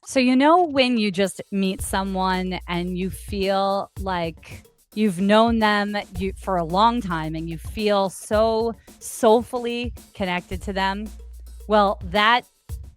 So, you know, when you just meet someone and you feel like you've known them for a long time and you feel so soulfully connected to them? Well, that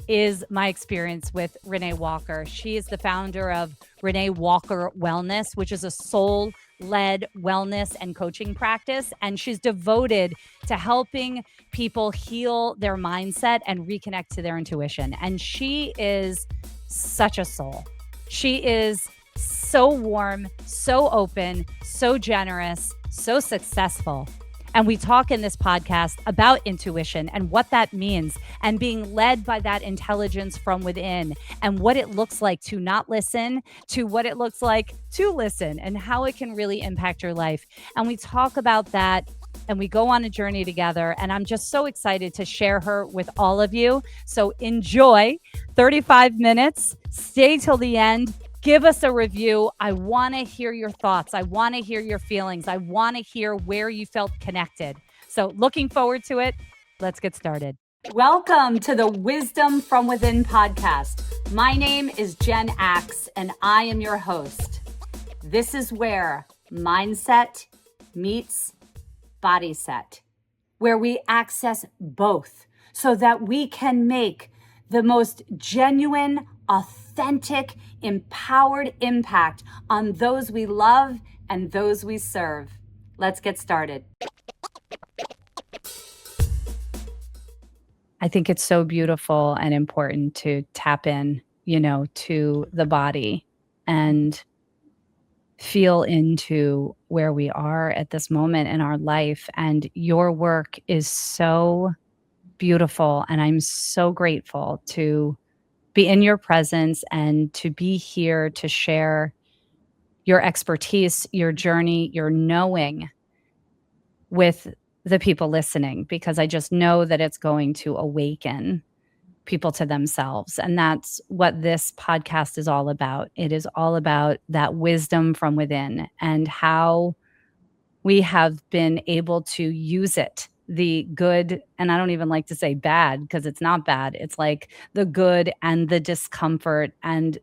is my experience with Renee Walker. She is the founder of Renee Walker Wellness, which is a soul led wellness and coaching practice. And she's devoted to helping people heal their mindset and reconnect to their intuition. And she is such a soul. She is so warm, so open, so generous, so successful. And we talk in this podcast about intuition and what that means and being led by that intelligence from within and what it looks like to not listen to what it looks like to listen and how it can really impact your life. And we talk about that and we go on a journey together. And I'm just so excited to share her with all of you. So enjoy 35 minutes, stay till the end. Give us a review. I want to hear your thoughts. I want to hear your feelings. I want to hear where you felt connected. So looking forward to it. Let's get started. Welcome to the Wisdom from Within podcast. My name is Jen Axe, and I am your host. This is where mindset meets Bodyset, where we access both so that we can make the most genuine, authentic, empowered impact on those we love and those we serve. Let's get started. I think it's so beautiful and important to tap in, to the body and feel into where we are at this moment in our life. And your work is so beautiful. And I'm so grateful to be in your presence and to be here to share your expertise, your journey, your knowing with the people listening, because I just know that it's going to awaken people to themselves. And that's what this podcast is all about. It is all about that wisdom from within and how we have been able to use it, the good, and I don't even like to say bad because it's not bad. It's like the good and the discomfort and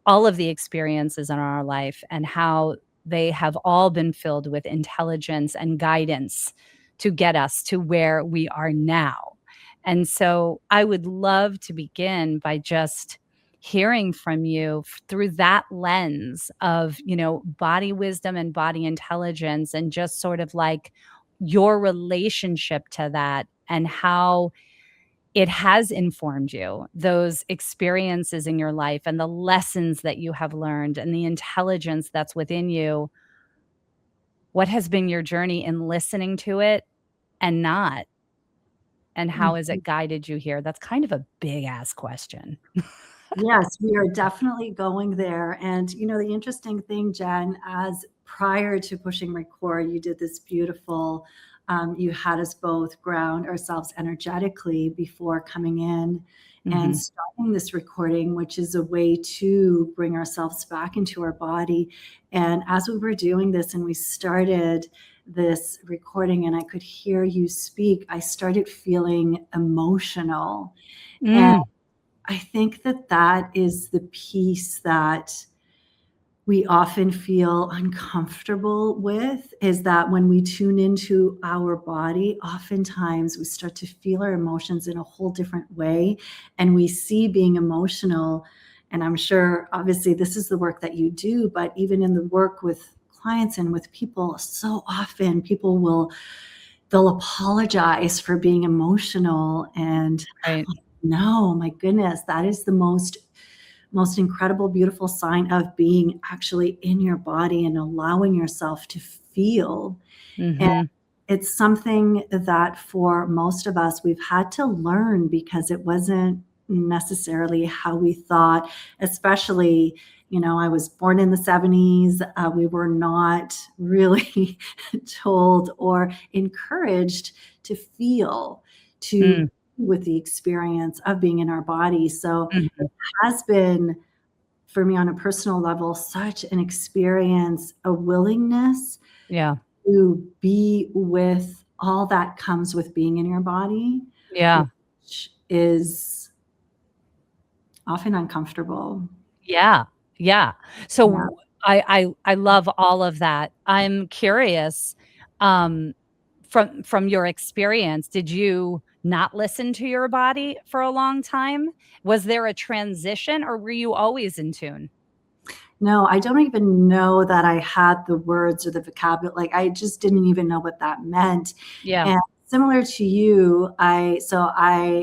all of the experiences in our life and how they have all been filled with intelligence and guidance to get us to where we are now. And so I would love to begin by just hearing from you through that lens of, body wisdom and body intelligence and just sort of like your relationship to that and how it has informed you, those experiences in your life and the lessons that you have learned and the intelligence that's within you. What has been your journey in listening to it and not? And how has it guided you here? That's kind of a big ass question. Yes, we are definitely going there. And, the interesting thing, Jen, as prior to pushing record, you did this beautiful, you had us both ground ourselves energetically before coming in and starting this recording, which is a way to bring ourselves back into our body. And as we were doing this and we started this recording and I could hear you speak, I started feeling emotional. And I think that is the piece that we often feel uncomfortable with, is that when we tune into our body, oftentimes we start to feel our emotions in a whole different way. And we see being emotional, and I'm sure obviously this is the work that you do, but even in the work with clients and with people, so often they'll apologize for being emotional. And Right. no, my goodness, that is the most incredible, beautiful sign of being actually in your body and allowing yourself to feel. And it's something that for most of us, we've had to learn because it wasn't necessarily how we thought, especially, I was born in the 70s. We were not really told or encouraged to feel, with the experience of being in our body. So it has been, for me on a personal level, such an experience, a willingness to be with all that comes with being in your body. Yeah. Which is often uncomfortable. Yeah. Yeah. Yeah. So I love all of that. I'm curious, um, from your experience, did you not listen to your body for a long time? Was there a transition or were you always in tune? No, I don't even know that I had the words or the vocabulary. Like, I just didn't even know what that meant. Yeah. And similar to you, I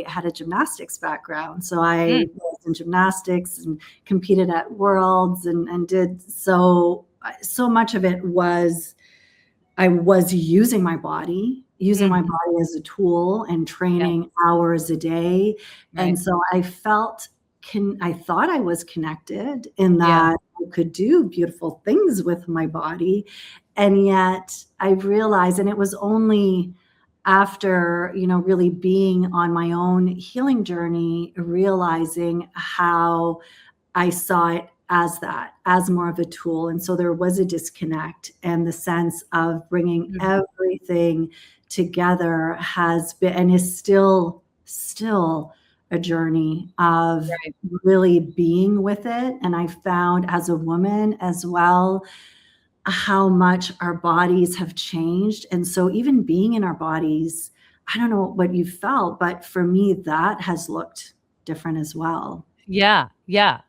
had a gymnastics background. So Mm, I was in gymnastics and competed at worlds and did so much of it was I was using my mhm. body as a tool and Yep. training hours a day. And Right. so I thought I was connected in Yeah. that I could do beautiful things with my body. And yet I realized, and it was only after, really being on my own healing journey, realizing how I saw it as that, as more of a tool. And so there was a disconnect, and the sense of bringing Mhm. everything together has been and is still a journey of Right. really being with it. And I found as a woman as well how much our bodies have changed. And so even being in our bodies, I don't know what you felt, but for me, that has looked different as well. Yeah, yeah.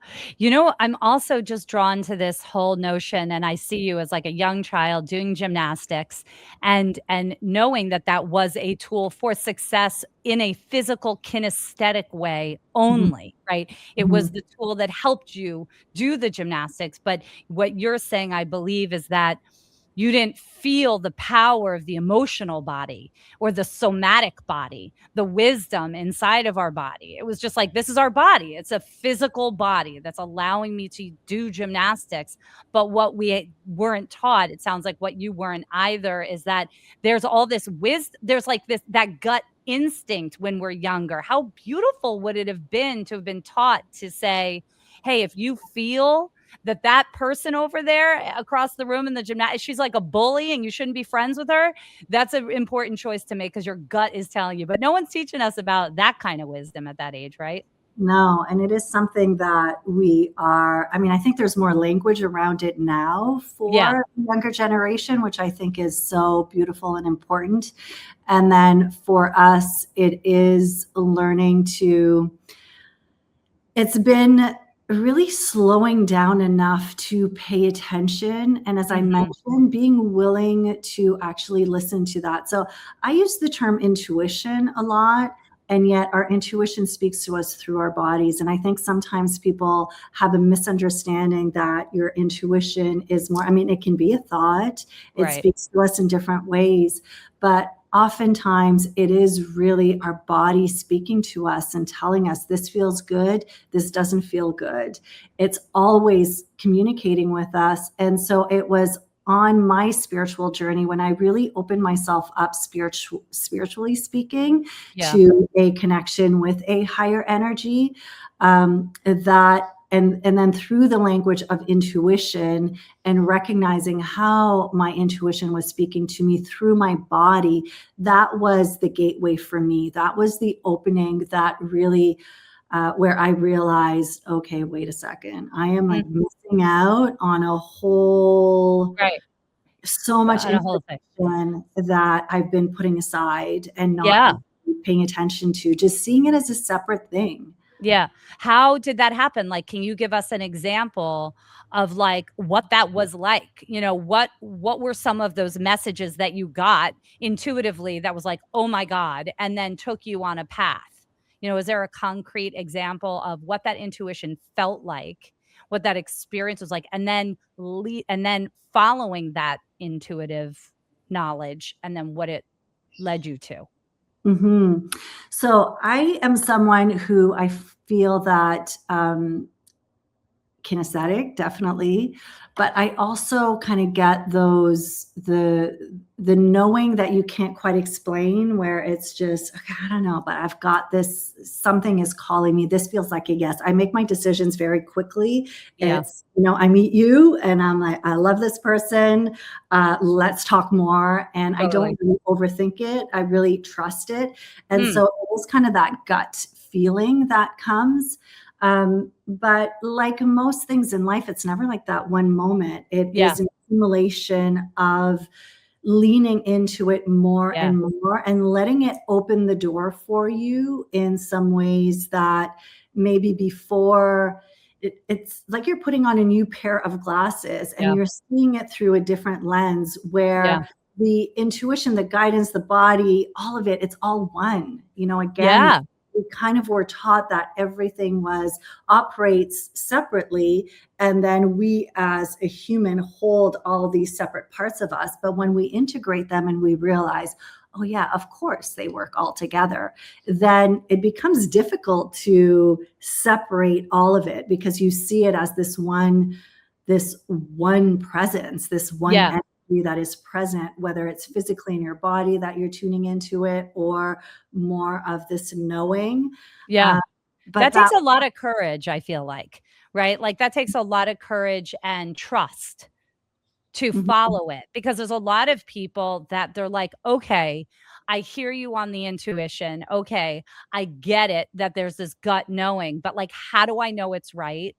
I'm also just drawn to this whole notion, and I see you as like a young child doing gymnastics and knowing that that was a tool for success in a physical kinesthetic way Mhm, only, right? It was mhm. the tool that helped you do the gymnastics, but what you're saying, I believe, is that you didn't feel the power of the emotional body or the somatic body, the wisdom inside of our body. It was just like, this is our body. It's a physical body that's allowing me to do gymnastics. But what we weren't taught, it sounds like what you weren't either, is that there's all this wisdom, there's like this, that gut instinct when we're younger. How beautiful would it have been to have been taught to say, hey, if you feel that person over there across the room in the gymnasium, she's like a bully and you shouldn't be friends with her. That's an important choice to make because your gut is telling you. But no one's teaching us about that kind of wisdom at that age, right? No, and it is something that I mean, I think there's more language around it now Yeah. for the younger generation, which I think is so beautiful and important. And then for us, it is learning to it's been really slowing down enough to pay attention, and as I Hmm. mentioned, being willing to actually listen to that. So, I use the term intuition a lot, and yet our intuition speaks to us through our bodies, and I think sometimes people have a misunderstanding that your intuition is more I mean, it can be a thought, it Right. speaks to us in different ways, but oftentimes it is really our body speaking to us and telling us, "This feels good, this doesn't feel good." It's always communicating with us. And so it was on my spiritual journey when I really opened myself up spiritually speaking Yeah. to a connection with a higher energy that and then through the language of intuition and recognizing how my intuition was speaking to me through my body, that was the gateway for me. That was the opening that really where I realized, okay, wait a second, I am like Mhm. missing out on a whole, Right. so much On a whole thing. information that I've been putting aside and not Yeah. really paying attention to, just seeing it as a separate thing. Yeah. How did that happen? Like, can you give us an example of like what that was like? What were some of those messages that you got intuitively that was like, "Oh my god," and then took you on a path? Is there a concrete example of what that intuition felt like, what that experience was like, and then following that intuitive knowledge and then what it led you to? Mhm. So I am someone who I feel that kinesthetic, definitely, but I also kind of get the knowing that you can't quite explain, where it's just, okay, I don't know, but I've got this, something is calling me. This feels like a yes. I make my decisions very quickly. Yeah, I meet you and I'm like, I love this person. Let's talk more. And I don't totally. really overthink it. I really trust it. And Mm, so it was kind of that gut feeling that comes. But like most things in life, it's never like that one moment. It Yeah. is an accumulation of leaning into it more Yeah. and more and letting it open the door for you in some ways that maybe before it's like you're putting on a new pair of glasses and Yeah. you're seeing it through a different lens Yeah. where the intuition, the guidance, the body, all of it, it's all one. Again, Yeah. we kind of were taught that everything was operates separately, and then we as a human hold all these separate parts of us. But when we integrate them and we realize, oh yeah, of course they work all together, then it becomes difficult to separate all of it because you see it as this one presence, this one Yeah. energy that is present, whether it's physically in your body that you're tuning into it or more of this knowing. Yeah. uh, but That takes that a lot of courage, I feel like, right? Like that takes a lot of courage and trust to Mhm. follow it, because there's a lot of people that they're like, okay, I hear you on the intuition. Okay, I get it that there's this gut knowing, but like, how do I know it's right?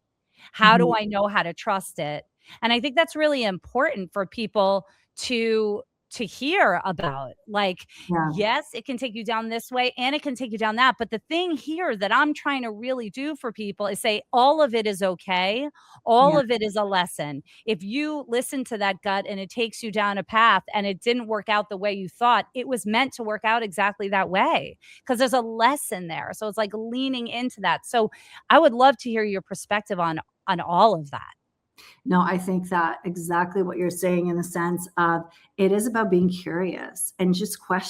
How do Mhm. I know how to trust it? And I think that's really important for people to hear about. Like, Yeah, yes, it can take you down this way and it can take you down that, but the thing here that I'm trying to really do for people is say all of it is okay. All yeah. of it is a lesson. If you listen to that gut and it takes you down a path and it didn't work out the way you thought, it was meant to work out exactly that way because there's a lesson there. So it's like leaning into that. So I would love to hear your perspective on all of that. No, I think that exactly what you're saying in the sense of it is about being curious and just Right.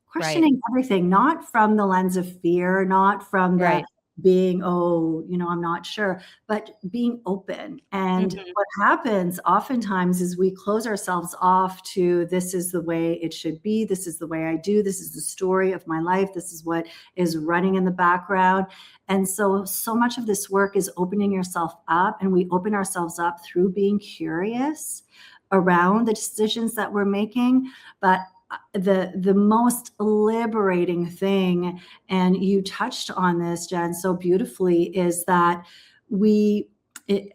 questioning everything, not from the lens of fear, not from the Right. being, oh, I'm not sure, but being open. And Mhm. what happens oftentimes is we close ourselves off to this is the way it should be. This is the way I do. This is the story of my life. This is what is running in the background. And so much of this work is opening yourself up, and we open ourselves up through being curious around the decisions that we're making. But the most liberating thing, and you touched on this, Jen, so beautifully, is that we it,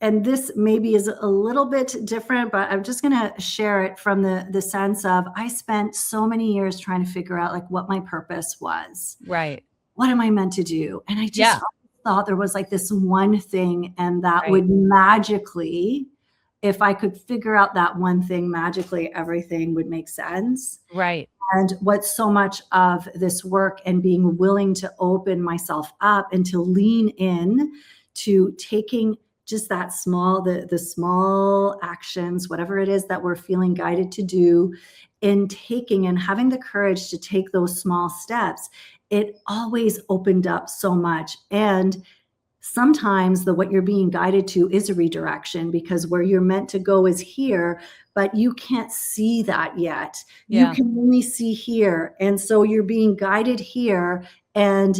and this maybe is a little bit different, but I'm just going to share it from the sense of I spent so many years trying to figure out like what my purpose was. Right. What am I meant to do? And I just Yeah. thought there was like this one thing, and that Right. would magically, if I could figure out that one thing, magically everything would make sense. Right. And what's so much of this work and being willing to open myself up and to lean in to taking just that the small actions, whatever it is that we're feeling guided to do, in taking and having the courage to take those small steps, it always opened up so much. And sometimes the what you're being guided to is a redirection because where you're meant to go is here, but you can't see that yet. You Yeah. can only see here. And so you're being guided here. And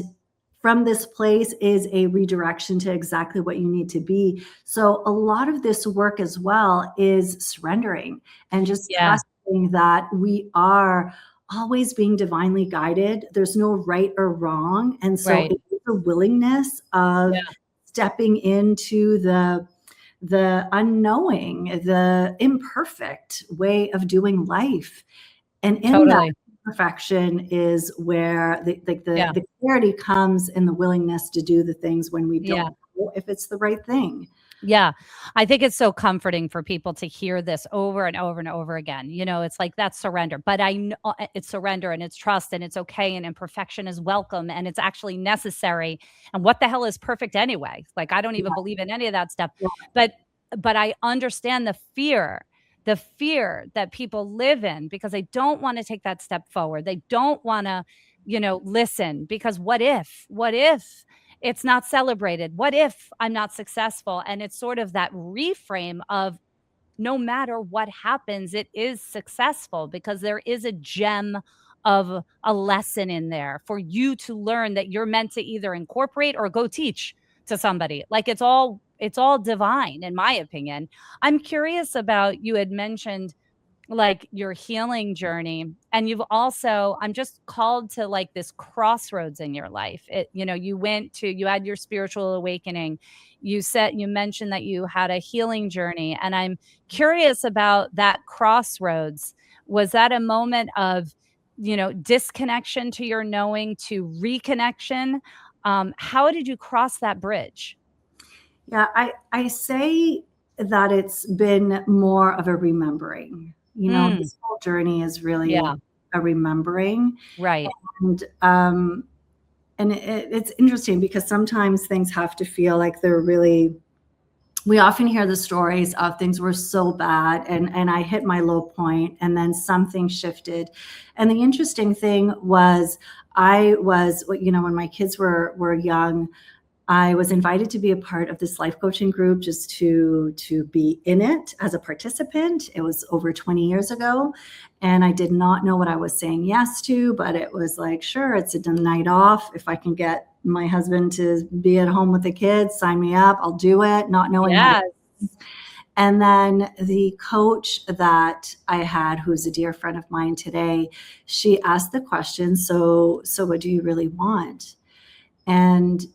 from this place is a redirection to exactly what you need to be. So a lot of this work as well is surrendering and just Yeah. trusting that we are always being divinely guided. There's no right or wrong. And so Right. it's a willingness of Yeah. stepping into the unknowing, the imperfect way of doing life. And in that Totally. perfection is where Yeah. the clarity comes in the willingness to do the things when we Yeah. don't know if it's the right thing. Yeah. I think it's so comforting for people to hear this over and over and over again. It's like that's surrender. But I know it's surrender and it's trust and it's okay and imperfection is welcome and it's actually necessary. And what the hell is perfect anyway? Like I don't even Yeah, believe in any of that stuff. yeah, But I understand the fear that people live in because they don't want to take that step forward. They don't want to, listen because what if? What if? It's not celebrated. What if I'm not successful? And it's sort of that reframe of no matter what happens, it is successful because there is a gem of a lesson in there for you to learn that you're meant to either incorporate or go teach to somebody. Like it's all divine in my opinion. I'm curious about you had mentioned like your healing journey and you've also, I'm just called to like this crossroads in your life. You had your spiritual awakening. You mentioned that you had a healing journey, and I'm curious about that crossroads. Was that a moment of, disconnection to your knowing to reconnection? How did you cross that bridge? Yeah, I say that it's been more of a remembering. Mm, This whole journey is really yeah, a remembering. right. And it's interesting because sometimes things have to feel like they're really, we often hear the stories of things were so bad, and I hit my low point and then something shifted. And the interesting thing was, when my kids were young, I was invited to be a part of this life coaching group, just to be in it as a participant. It was over 20 years ago, and I did not know what I was saying yes to, but it was like, sure, it's a night off. If I can get my husband to be at home with the kids, sign me up. I'll do it, not knowing what it Yes. is. And then the coach that I had, who's a dear friend of mine today, she asked the question, so what do you really want? And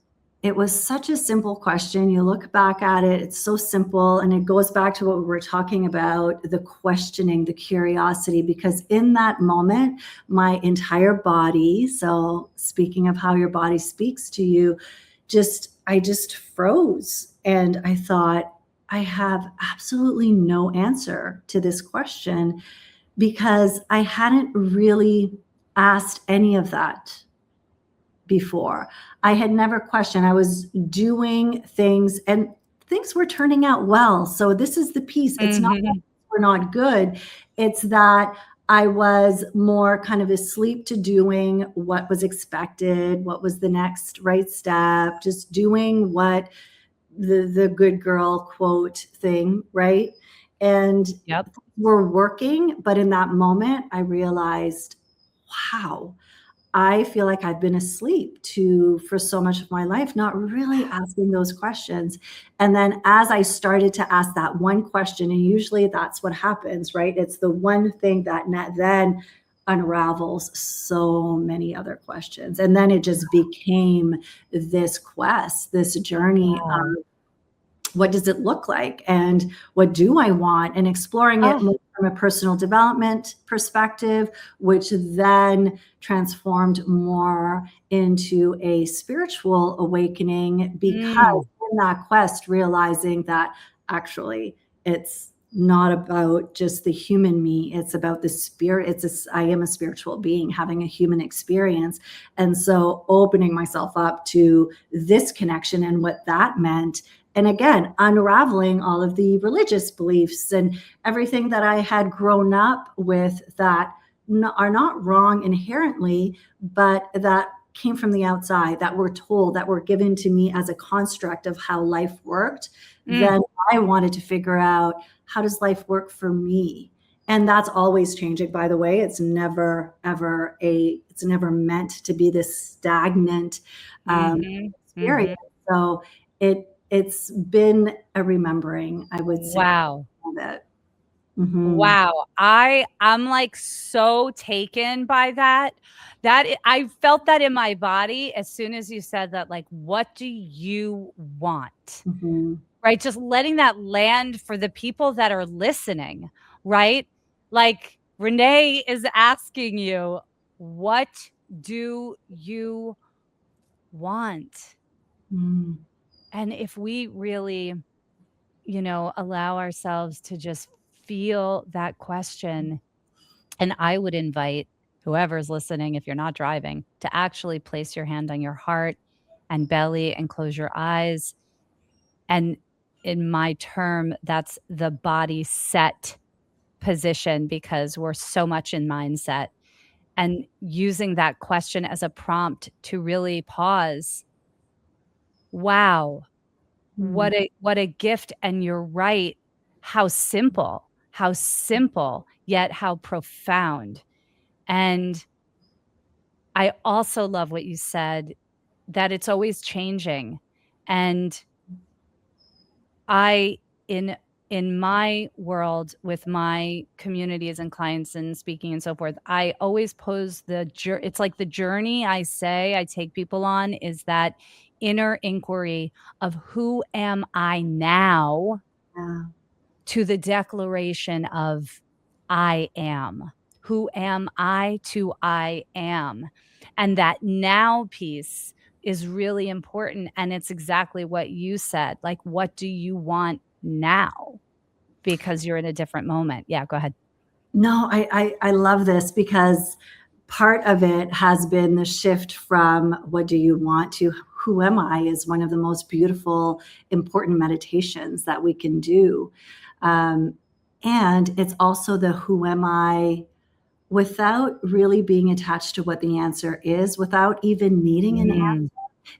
it was such a simple question. You look back at it, it's so simple. And it goes back to what we were talking about, the questioning, the curiosity, because in that moment, my entire body, so speaking of how your body speaks to you, I just froze. And I thought, I have absolutely no answer to this question because I hadn't really asked any of that before. I had never questioned. I was doing things and things were turning out well. So this is the piece. It's not that Mhm. we're not good. It's that I was more kind of asleep to doing what was expected, what was the next right step, just doing what the good girl quote thing, right? And Yep. we're working, but in that moment I realized, wow, I feel like I've been asleep for so much of my life, not really asking those questions. And then as I started to ask that one question, and usually that's what happens, right? It's the one thing that then unravels so many other questions. And then it just became this quest, this journey Wow. of what does it look like and what do I want, and exploring it Oh, more from a personal development perspective, which then transformed more into a spiritual awakening, because mm, in that quest, realizing that actually it's not about just the human me, it's about the spirit. I am a spiritual being having a human experience. And so opening myself up to this connection and what that meant, and again unraveling all of the religious beliefs and everything that I had grown up with that are not wrong inherently, but that came from the outside, that were told, that were given to me as a construct of how life worked. mm, Then I wanted to figure out, how does life work for me? And that's always changing, by the way. It's never meant to be this stagnant mhm, experience. mhm. So it's been a remembering, I would say, Wow. of it. Mhm. Wow. I'm like so taken by that. I felt that in my body as soon as you said that, like, what do you want? Mhm. Right? Just letting that land for the people that are listening, right? Like, Renee is asking you, what do you want? Mm. And if we really, allow ourselves to just feel that question, and I would invite whoever's listening, if you're not driving, to actually place your hand on your heart and belly and close your eyes. And in my term, that's the body set position, because we're so much in mindset, and using that question as a prompt to really pause. Wow, Mm. what a gift. And you're right, how simple, yet how profound. And I also love what you said, that it's always changing. And I in in my world with my communities and clients and speaking and so forth, I always pose it's like the journey I take people on is that inner inquiry of who am I now Yeah. to the declaration of I am. Who am I to I am? And that now piece is really important. And it's exactly what you said. Like, what do you want now? Because you're in a different moment. Yeah, go ahead. No, I love this because part of it has been the shift from what do you want to who am I is one of the most beautiful, important meditations that we can do. Um, and it's also the who am I without really being attached to what the answer is, without even needing an answer. Mm,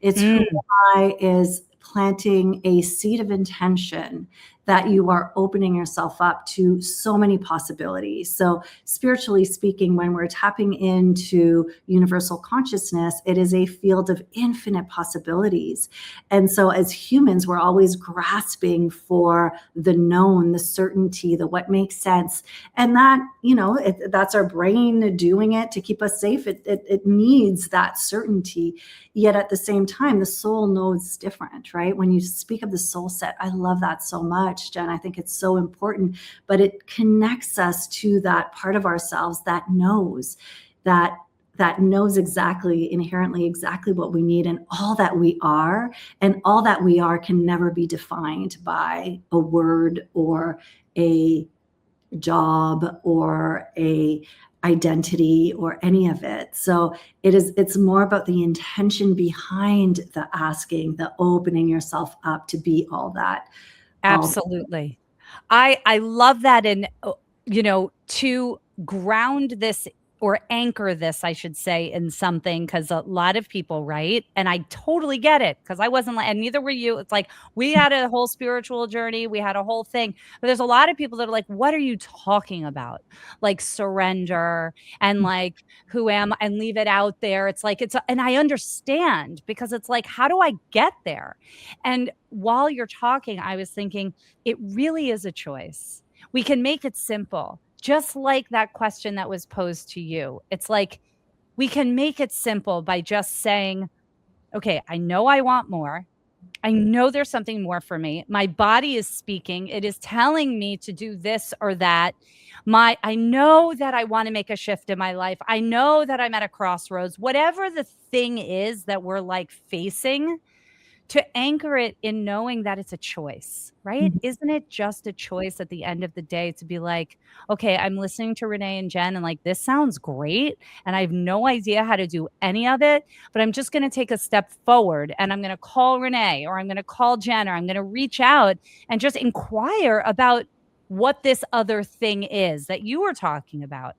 It's who mm, I is planting a seed of intention that you are opening yourself up to so many possibilities. So, spiritually speaking, when we're tapping into universal consciousness, it is a field of infinite possibilities. And so, as humans, we're always grasping for the known, the certainty, the what makes sense. And that, that's our brain doing it to keep us safe. It needs that certainty. Yet at the same time, the soul knows different, right? When you speak of the soul set, I love that so much, Jen. I think it's so important, but it connects us to that part of ourselves that knows that knows exactly inherently exactly what we need and all that we are, and all that we are can never be defined by a word or a job or a identity or any of it. So it's more about the intention behind the asking, the opening yourself up to be all that. All absolutely. I love that. And, to ground this or anchor this, I should say, in something, because a lot of people, right? And I totally get it because I wasn't like, and neither were you. It's like we had a whole spiritual journey, we had a whole thing. But there's a lot of people that are like, what are you talking about? Like surrender and like, who am I? And leave it out there. It's like, and I understand because it's like, how do I get there? And while you're talking, I was thinking, it really is a choice. We can make it simple, just like that question that was posed to you. It's like we can make it simple by just saying, okay, I know I want more. I know there's something more for me. My body is speaking. It is telling me to do this or that. I know that I want to make a shift in my life. I know that I'm at a crossroads. Whatever the thing is that we're like facing, to anchor it in knowing that it's a choice, right? Mhm. Isn't it just a choice at the end of the day to be like, okay, I'm listening to Renee and Jen and like, this sounds great. And I have no idea how to do any of it, but I'm just going to take a step forward and I'm going to call Renee or I'm going to call Jen or I'm going to reach out and just inquire about what this other thing is that you were talking about.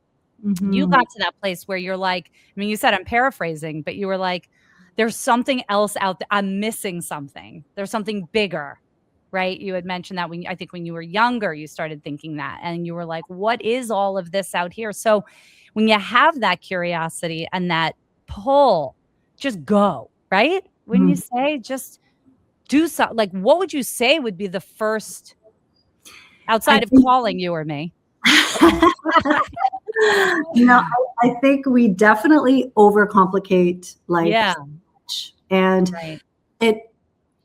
You Mhm. got to that place where you're like, I mean, you said I'm paraphrasing, but you were like, there's something else out there. I'm missing something. There's something bigger, right? You had mentioned that I think when you were younger, you started thinking that, and you were like, what is all of this out here? So when you have that curiosity and that pull, just go, right? When you Mhm. say just do something, like what would you say would be the first I outside of think calling you or me? I think we definitely overcomplicate life Yeah, so much. And right. it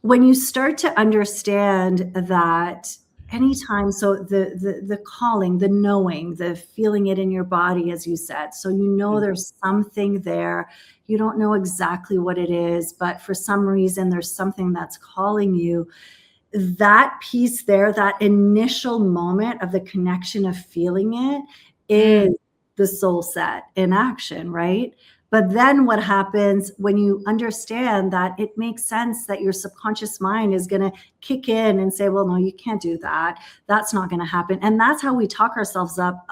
when you start to understand that anytime, so the calling, the knowing, the feeling it in your body, as you said, so Mm, there's something there. You don't know exactly what it is, but for some reason there's something that's calling you. That piece there, that initial moment of the connection of feeling it mm, is the soul set in action, right? But then what happens when you understand that it makes sense that your subconscious mind is going to kick in and say, well, no, you can't do that. That's not going to happen. And that's how we talk ourselves up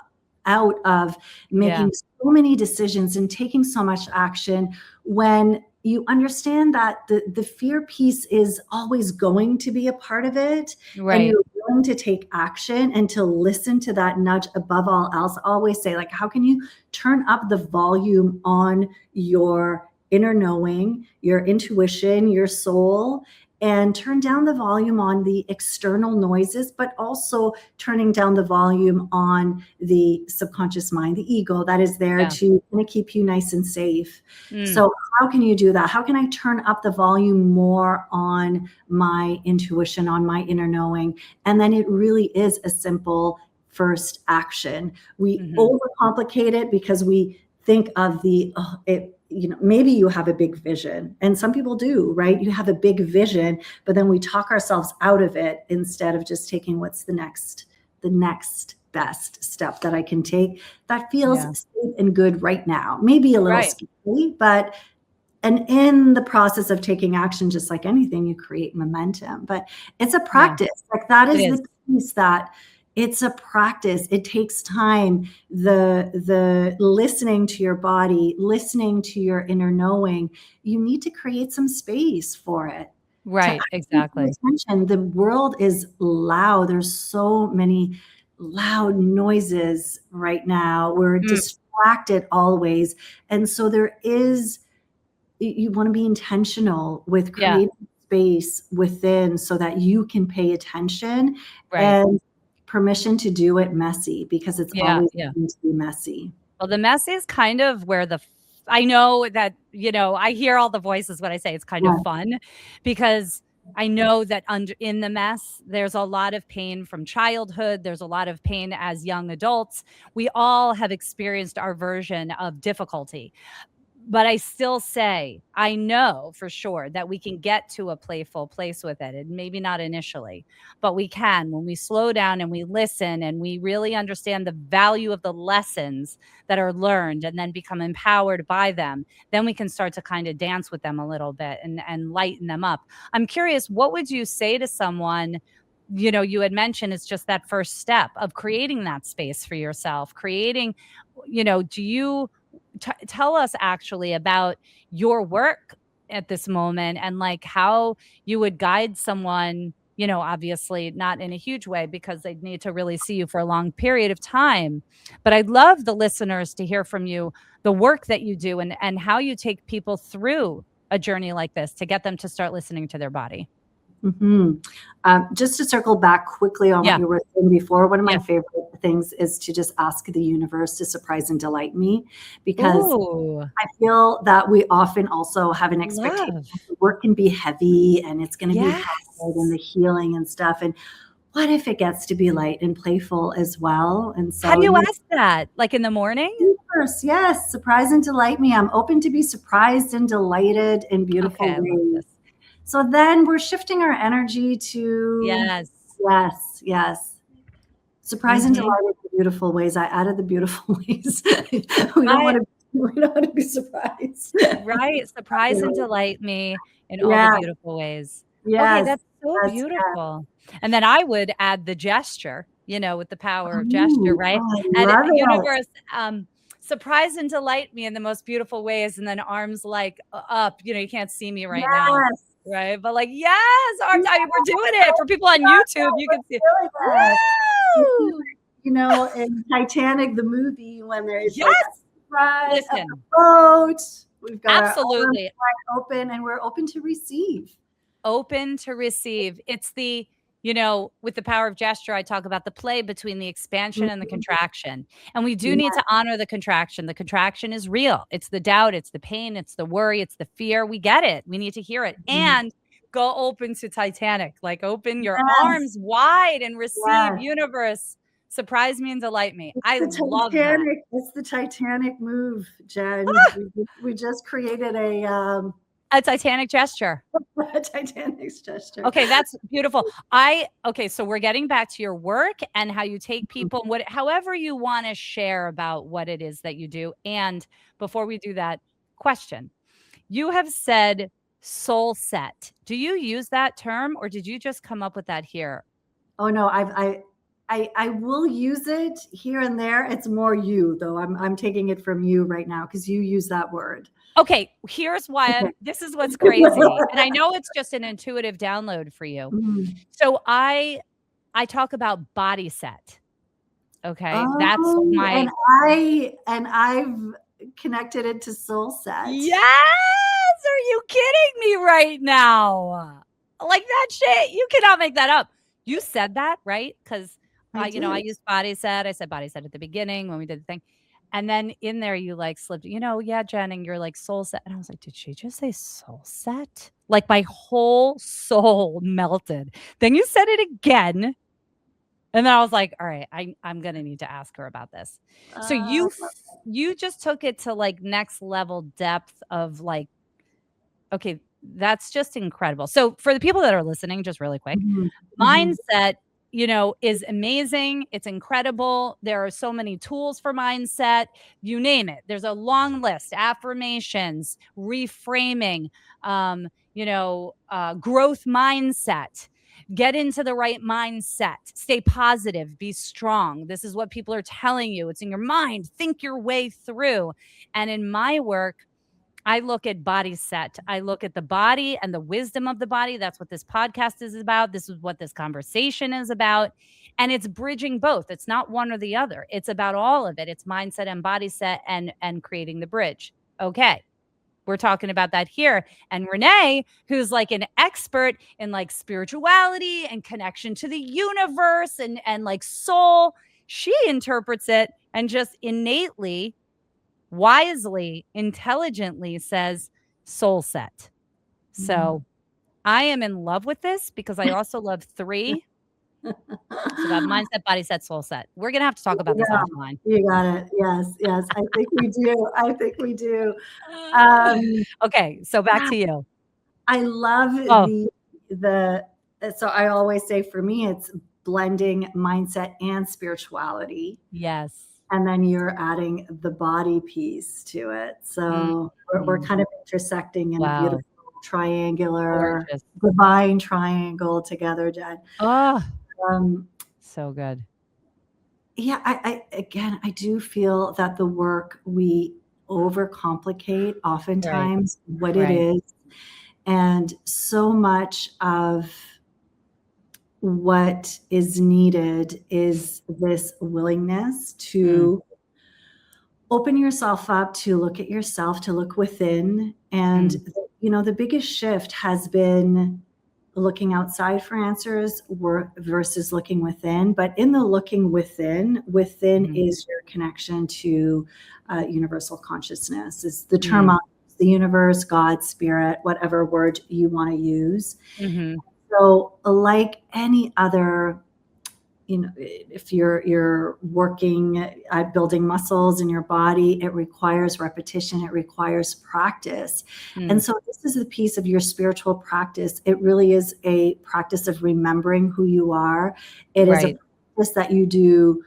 out of yeah, making so many decisions and taking so much action when you understand that the fear piece is always going to be a part of it, and right. you're willing to take action and to listen to that nudge above all else. Always say, like, how can you turn up the volume on your inner knowing, your intuition, your soul, and turn down the volume on the external noises, but also turning down the volume on the subconscious mind, the ego that is there to kind of keep you nice and safe. So how can you do that? How can I turn up the volume more on my intuition, on my inner knowing? And then it really is a simple first action. We overcomplicate it because we think of maybe you have a big vision, and some people do, right? You have a big vision, but then we talk ourselves out of it instead of just taking what's the next best step that I can take that feels safe and good right now. Maybe a little scary, and in the process of taking action, just like anything, you create momentum. But it's a practice. Like that is the piece that it's a practice. It takes time. The listening to your body, listening to your inner knowing, you need to create some space for it. Right, exactly. Attention. The world is loud. There's so many loud noises right now. We're distracted always. And so you want to be intentional with creating space within so that you can pay attention and permission to do it messy, because it's always going to be messy. Well, the mess is kind of where I know that, I hear all the voices when I say it's kind of fun, because I know that in the mess, there's a lot of pain from childhood. There's a lot of pain as young adults. We all have experienced our version of difficulty. But I still say, I know for sure that we can get to a playful place with it, and maybe not initially, but we can when we slow down and we listen and we really understand the value of the lessons that are learned and then become empowered by them. Then we can start to kind of dance with them a little bit and lighten them up. I'm curious, what would you say to someone? You had mentioned it's just that first step of creating that space for yourself, do you tell us actually about your work at this moment and like how you would guide someone, obviously not in a huge way because they'd need to really see you for a long period of time. But I'd love the listeners to hear from you, the work that you do and how you take people through a journey like this to get them to start listening to their body. Just to circle back quickly on what you were saying before, one of my favorite things is to just ask the universe to surprise and delight me, because I feel that we often also have an expectation that work can be heavy and it's going to be hard and the healing and stuff. And what if it gets to be light and playful as well? And so how do you ask that? Like in the morning? Universe, yes, surprise and delight me. I'm open to be surprised and delighted in beautiful ways. So then we're shifting our energy to yes. Surprise and delight in beautiful ways. I added the beautiful ways. we don't want to be surprised. Right. Surprise and delight me in all the beautiful ways. Yes. Okay, that's so beautiful. Yes. And then I would add the gesture, with the power of gesture, right? And universe, surprise and delight me in the most beautiful ways. And then arms like up, you can't see me right now. Right. But like, arms, we're doing it for people on YouTube. You can see it. In Titanic, the movie, when there's surprise Listen. Boat, we've got absolutely our arms wide open and we're open to receive. Open to receive. It's the with the power of gesture, I talk about the play between the expansion and the contraction. And we do need to honor the contraction. The contraction is real. It's the doubt. It's the pain. It's the worry. It's the fear. We get it. We need to hear it. And go open to Titanic. Like open your arms wide and receive universe. Surprise me and delight me. I love that. It's the Titanic move, Jen. We just created a Titanic gesture. A Titanic gesture. Okay, that's beautiful. So we're getting back to your work and how you take people, however you want to share about what it is that you do. And before we do that, question. You have said Soulset. Do you use that term or did you just come up with that here? Oh no, I will use it here and there. It's more you though. I'm taking it from you right now because you use that word. Okay, here's why this is what's crazy. And I know it's just an intuitive download for you. So I talk about Bodyset. Okay. That's my and I've connected it to Soulset. Yes. Are you kidding me right now? Like that shit, you cannot make that up. You said that, right? Because, I I did. used Bodyset. I said Bodyset at the beginning when we did the thing. And then in there, you like slipped, yeah, Jen, and you're like Soulset. And I was like, did she just say Soulset? Like my whole soul melted. Then you said it again. And then I was like, all right, I'm gonna need to ask her about this. So Uh, you just took it to like next level depth of like, okay, that's just incredible. So for the people that are listening, just really quick, mhm, mhm, mindset, is amazing. It's incredible. There are so many tools for mindset. You name it. There's a long list: affirmations, reframing, growth mindset. Get into the right mindset. Stay positive. Be strong. This is what people are telling you. It's in your mind. Think your way through. And in my work, I look at Bodyset. I look at the body and the wisdom of the body. That's what this podcast is about. This is what this conversation is about. And it's bridging both. It's not one or the other. It's about all of it. It's mindset and body set and creating the bridge. Okay. We're talking about that here. And Renee, who's like an expert in like spirituality and connection to the universe and like soul, she interprets it and just innately, wisely, intelligently says Soulset. mhm. So I am in love with this because I also love 3. So got mindset, body set, soul set. We're gonna have to talk about this Yeah, offline. you got it. Yes, yes. I think we do. I think we do. Um, Okay, so back yeah, to you. I love Oh, the so I always say for me it's blending mindset and spirituality, yes. and then you're adding the body piece to it. So we're Mhm. kind of intersecting in a Wow, beautiful triangular, gorgeous. divine triangle together, Jen. Oh, Um, so good. yeah, I again, I do feel that the work we overcomplicate Right, oftentimes what it right. is, and so much of what is needed is this willingness Mm, to open yourself up, to look at yourself, to look within. And, mm, the biggest shift has been looking outside for answers versus looking within. But in the looking within mhm, is your connection to universal consciousness, is the term mm, I'll use, the universe, God, spirit, whatever word you want to use. mhm, So, like any other, if you're working at building muscles in your body, it requires repetition, it requires practice. And mm. so this is a piece of your spiritual practice. It really is a practice of remembering who you are. It is a Right. practice that you do,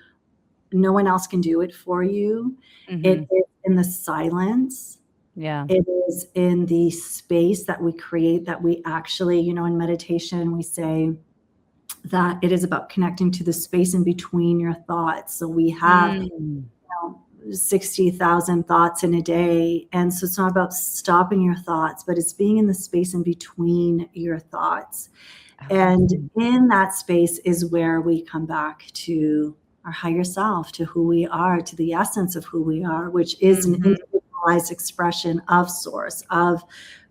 no one else can do it for you. It Mhm. is in the silence. Yeah. It is in the space that we create, that we actually, in meditation, we say that it is about connecting to the space in between your thoughts. So we have, Mm. 60,000 thoughts in a day. And so it's not about stopping your thoughts, but it's being in the space in between your thoughts. And Oh. in that space is where we come back to our higher self, to who we are, to the essence of who we are, which is an Mhm, individualized expression of source, of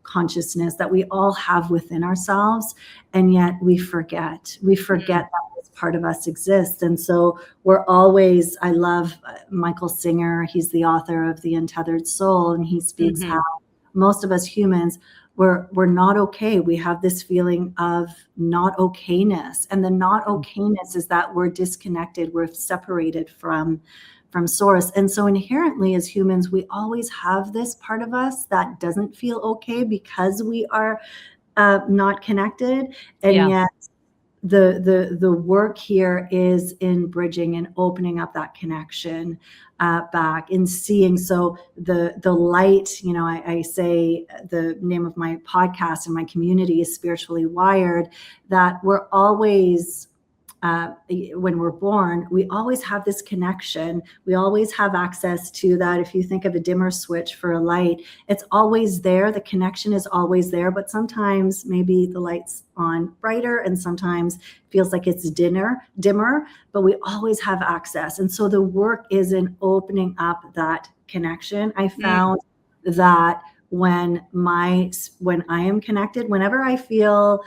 consciousness that we all have within ourselves. And yet we forget. We forget mm, that this part of us exists. And so we're always, I love Michael Singer. He's the author of The Untethered Soul, and he speaks how mhm, most of us humans, we're not okay. We have this feeling of not okayness, and the not mm, okayness is that we're disconnected, we're separated from source. And so inherently as humans, we always have this part of us that doesn't feel okay because we are not connected. And yeah, yet the work here is in bridging and opening up that connection back and seeing. So the light, I say the name of my podcast and my community is Spiritually Wired, that we're always, when we're born, we always have this connection. We always have access to that. If you think of a dimmer switch for a light, it's always there. The connection is always there, but sometimes maybe the light's on brighter and sometimes feels like it's dimmer, but we always have access. And so the work is in opening up that connection. I mm, found that when I am connected, whenever I feel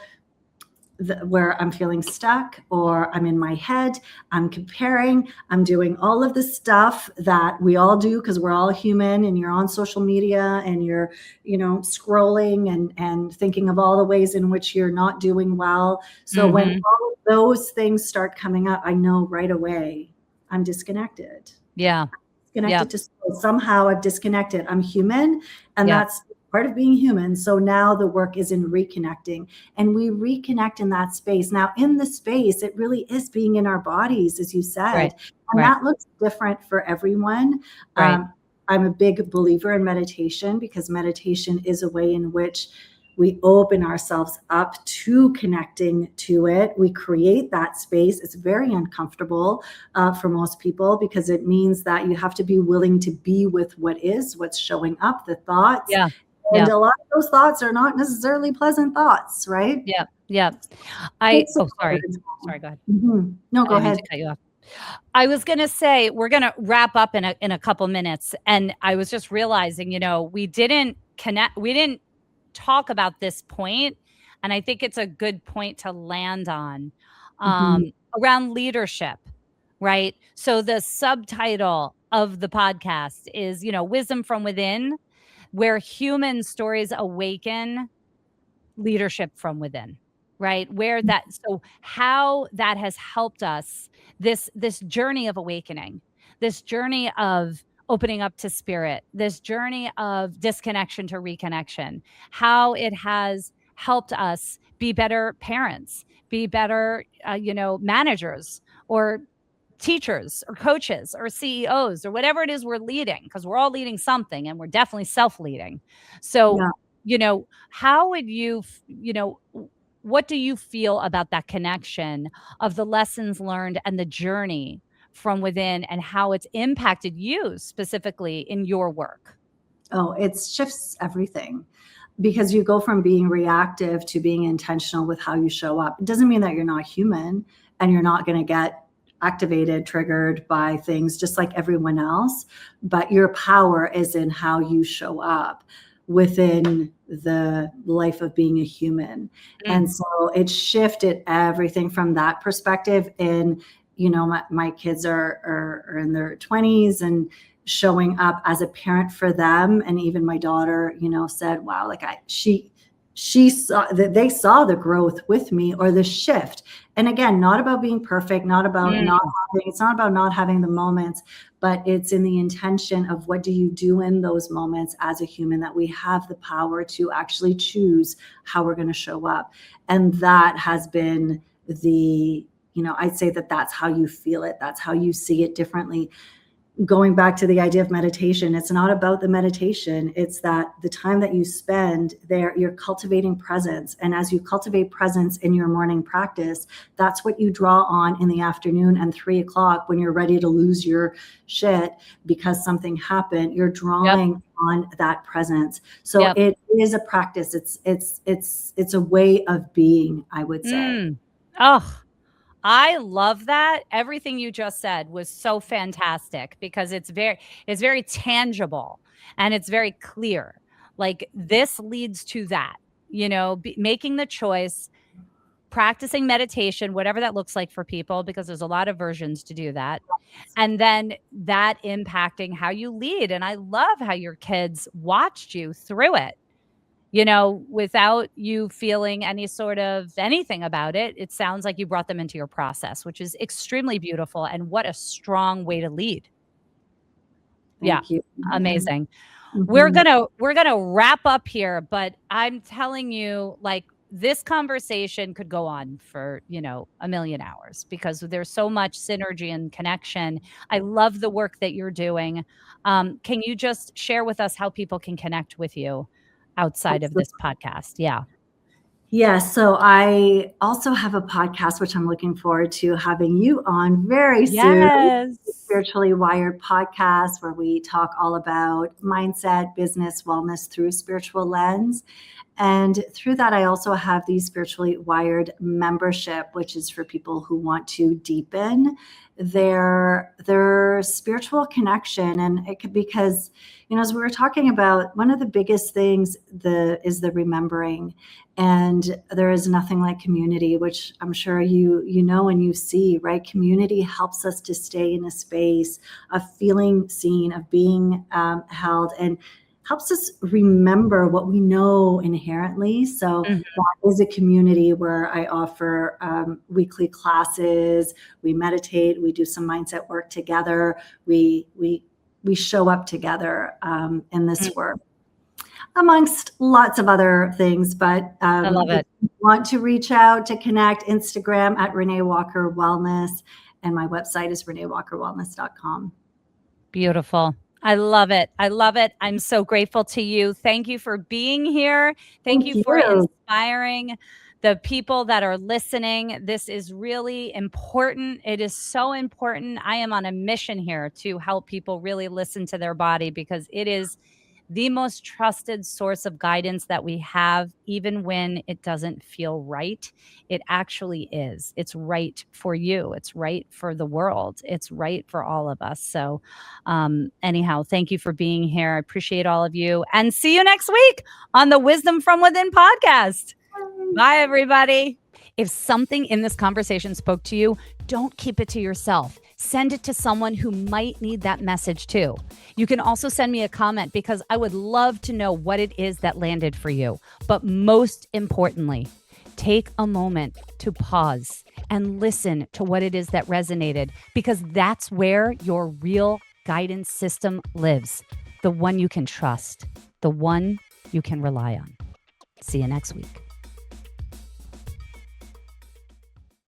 where I'm feeling stuck or I'm in my head, I'm comparing, I'm doing all of the stuff that we all do because we're all human, and you're on social media and you're, scrolling and thinking of all the ways in which you're not doing well. So when Mm-hmm. all of those things start coming up, I know right away I'm disconnected. Yeah. Connected to soul. Somehow I've disconnected. I'm human, and Yeah. that's part of being human. So now the work is in reconnecting, and we reconnect in that space. Now in the space, it really is being in our bodies, as you said, Right. and Right. that looks different for everyone. Right. I'm a big believer in meditation because meditation is a way in which we open ourselves up to connecting to it. We create that space. It's very uncomfortable for most people because it means that you have to be willing to be with what's showing up, the thoughts. Yeah. And Yeah. a lot of those thoughts are not necessarily pleasant thoughts, right? Yeah. Yeah. Takes a Sorry. lot of Sorry. time. Go ahead. No, I go didn't mean ahead. to cut you off. I was going to say, we're going to wrap up in a couple minutes. And I was just realizing, we didn't talk about this point, and I think it's a good point to land on, Mhm. around leadership, right? So the subtitle of the podcast is, Wisdom from Within, where human stories awaken leadership from within, right? So how that has helped us, this journey of awakening, this journey of opening up to spirit, this journey of disconnection to reconnection, how it has helped us be better parents, be better managers, or teachers, or coaches, or CEOs, or whatever it is we're leading, because we're all leading something, and we're definitely self-leading. So, Yeah. how would what do you feel about that connection of the lessons learned and the journey from within, and how it's impacted you specifically in your work? Oh, it shifts everything because you go from being reactive to being intentional with how you show up. It doesn't mean that you're not human and you're not going to get activated, triggered by things just like everyone else, but your power is in how you show up within the life of being a human. Mm. And so it shifted everything from that perspective. And, my kids are in their 20s and showing up as a parent for them. And even my daughter, said, wow, like she saw that, they saw the growth with me, or the shift. And again, not about being perfect, not about Mm. it's not about not having the moments, but it's in the intention of what do you do in those moments as a human, that we have the power to actually choose how we're going to show up. And that has been I'd say that that's how you feel it. That's how you see it differently. Going back to the idea of meditation, it's not about the meditation. It's that the time that you spend there, you're cultivating presence. And as you cultivate presence in your morning practice, that's what you draw on in the afternoon and 3 o'clock when you're ready to lose your shit because something happened. You're Yep. drawing on that presence. So Yep. it is a practice. It's a way of being, I would say. Mm. Oh, I love that. Everything you just said was so fantastic, because it's very tangible, and it's very clear. Like, this leads to that, making the choice, practicing meditation, whatever that looks like for people, because there's a lot of versions to do that. And then that impacting how you lead. And I love how your kids watched you through it, without you feeling any sort of anything about it. It sounds like you brought them into your process, which is extremely beautiful. And what a strong way to lead. Yeah. Thank you. And Amazing. We're mhm. gonna we're gonna wrap up here, but I'm telling you, like, this conversation could go on for, a million hours, because there's so much synergy and connection. I love the work that you're doing. Can you just share with us how people can connect with you outside of this podcast? Yeah. Yeah, so I also have a podcast, which I'm looking forward to having you on very soon. The Yes. Spiritually Wired podcast, where we talk all about mindset, business, wellness through a spiritual lens. And through that, I also have the Spiritually Wired membership, which is for people who want to deepen their spiritual connection. And it could, because, as we were talking about, one of the biggest things is the remembering. And there is nothing like community, which I'm sure you know and you see, right? Community helps us to stay in a space of feeling seen, of being held, and helps us remember what we know inherently. So Mhm. that is a community where I offer weekly classes. We meditate. We do some mindset work together. We show up together in this work, amongst lots of other things. But I love if it. you want to reach out, to connect, Instagram at Renee Walker Wellness, and my website is reneewalkerwellness.com. Beautiful. I love it. I love it. I'm so grateful to you. Thank you for being here. Thank Thank you for you. inspiring the people that are listening. This is really important. It is so important. I am on a mission here to help people really listen to their body, because it is the most trusted source of guidance that we have, even when it doesn't feel right. It actually is. It's right for you. It's right for the world. It's right for all of us. So, anyhow, thank you for being here. I appreciate all of you, and see you next week on the Wisdom from Within podcast. Bye, everybody. If something in this conversation spoke to you, don't keep it to yourself. Send it to someone who might need that message too. You can also send me a comment, because I would love to know what it is that landed for you. But most importantly, take a moment to pause and listen to what it is that resonated, because that's where your real guidance system lives. The one you can trust, the one you can rely on. See you next week.